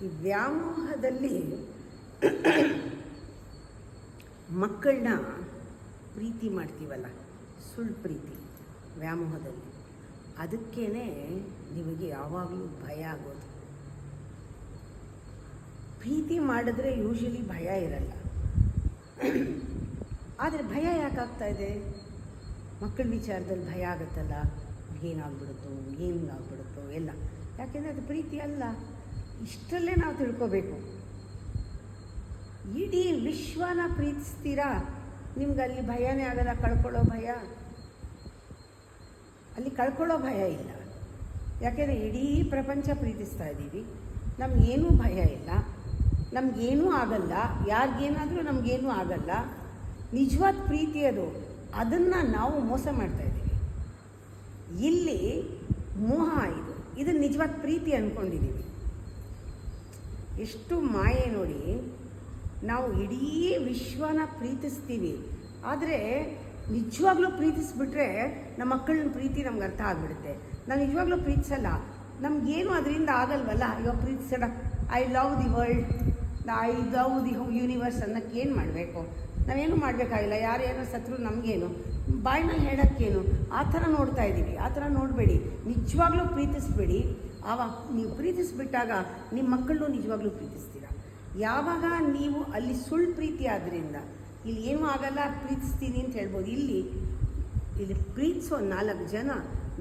ಈ ವ್ಯಾಮೋಹದಲ್ಲಿ ಮಕ್ಕಳನ್ನ ಪ್ರೀತಿ ಮಾಡ್ತೀವಲ್ಲ, ಸುಳ್ಳು ಪ್ರೀತಿ ವ್ಯಾಮೋಹದಲ್ಲಿ, ಅದಕ್ಕೇ ನಿಮಗೆ ಯಾವಾಗಲೂ ಭಯ ಆಗೋದು. ಪ್ರೀತಿ ಮಾಡಿದ್ರೆ ಯೂಶಲಿ ಭಯ ಇರಲ್ಲ, ಆದರೆ ಭಯ ಯಾಕಾಗ್ತಾ ಇದೆ? ಮಕ್ಕಳ ವಿಚಾರದಲ್ಲಿ ಭಯ ಆಗುತ್ತಲ್ಲ, ಏನಾಗ್ಬಿಡುತ್ತೋ ಏನಾಗ್ಬಿಡುತ್ತೋ ಎಲ್ಲ. ಯಾಕೆಂದರೆ ಅದು ಪ್ರೀತಿ ಅಲ್ಲ. ಇಷ್ಟರಲ್ಲೇ ನಾವು ತಿಳ್ಕೋಬೇಕು. ಇಡೀ ವಿಶ್ವನ ಪ್ರೀತಿಸ್ತೀರಾ, ನಿಮ್ಗೆ ಅಲ್ಲಿ ಭಯನೇ ಆಗಲ್ಲ. ಕಳ್ಕೊಳ್ಳೋ ಭಯ, ಅಲ್ಲಿ ಕಳ್ಕೊಳ್ಳೋ ಭಯ ಇಲ್ಲ. ಯಾಕೆಂದರೆ ಇಡೀ ಪ್ರಪಂಚ ಪ್ರೀತಿಸ್ತಾ ಇದ್ದೀವಿ, ನಮಗೇನೂ ಭಯ ಇಲ್ಲ, ನಮಗೇನೂ ಆಗಲ್ಲ. ಯಾರಿಗೇನಾದರೂ ನಮಗೇನೂ ಆಗಲ್ಲ. ನಿಜವಾದ ಪ್ರೀತಿ ಅದು. ಅದನ್ನು ನಾವು ಮೋಸ ಮಾಡ್ತಾಯಿದ್ದೀವಿ. ಇಲ್ಲಿ ಮೋಹ ಇದನ್ನು ನಿಜವಾದ ಪ್ರೀತಿ ಅಂದ್ಕೊಂಡಿದ್ದೀವಿ. ಎಷ್ಟು ಮಾಯೆ ನೋಡಿ. ನಾವು ಇಡೀ ವಿಶ್ವನ ಪ್ರೀತಿಸ್ತೀವಿ, ಆದರೆ ನಿಜವಾಗ್ಲೂ ಪ್ರೀತಿಸ್ಬಿಟ್ರೆ ನಮ್ಮ ಮಕ್ಕಳನ್ನ ಪ್ರೀತಿ ನಮ್ಗೆ ಅರ್ಥ ಆಗಿಬಿಡುತ್ತೆ. ನಾವು ನಿಜವಾಗ್ಲೂ ಪ್ರೀತಿಸಲ್ಲ, ನಮಗೇನು ಅದರಿಂದ ಆಗಲ್ವಲ್ಲ. ಇವಾಗ ಪ್ರೀತಿಸೋಣ, I love the world, I love the universe ಅನ್ನೋಕ್ಕೆ ಏನು ಮಾಡಬೇಕು? ನಾವೇನು ಮಾಡಬೇಕಾಗಿಲ್ಲ. ಯಾರ್ಯಾರೋ ಸತ್ರು ನಮಗೇನು, ಬಾಯಿನಲ್ಲಿ ಹೇಳೋಕ್ಕೇನು? ಆ ಥರ ನೋಡ್ತಾ ಇದ್ದೀವಿ. ಆ ಥರ ನೋಡಬೇಡಿ. ನಿಜವಾಗ್ಲೂ ಪ್ರೀತಿಸ್ಬೇಡಿ. ಆವಾಗ ನೀವು ಪ್ರೀತಿಸ್ಬಿಟ್ಟಾಗ ನಿಮ್ಮ ಮಕ್ಕಳನ್ನೂ ನಿಜವಾಗ್ಲೂ ಪ್ರೀತಿಸ್ತೀರ. ಯಾವಾಗ ನೀವು ಅಲ್ಲಿ ಸುಳ್ಳು ಪ್ರೀತಿ ಆದ್ದರಿಂದ ಇಲ್ಲಿ ಏನೂ ಆಗಲ್ಲ, ಪ್ರೀತಿಸ್ತೀನಿ ಅಂತ ಹೇಳ್ಬೋದು. ಇಲ್ಲಿ ಪ್ರೀತಿಸೋ 4 ಜನ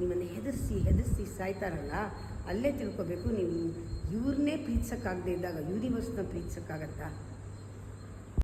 ನಿಮ್ಮನ್ನು ಹೆದರಿಸಿ ಸಾಯ್ತಾರಲ್ಲ, ಅಲ್ಲೇ ತಿಳ್ಕೊಬೇಕು ನೀವು ಇವ್ರನ್ನೇ ಪ್ರೀತಿಸೋಕ್ಕಾಗದೇ ಇದ್ದಾಗ ಯೂನಿವರ್ಸ್ನ ಪ್ರೀತಿಸೋಕ್ಕಾಗತ್ತಾ?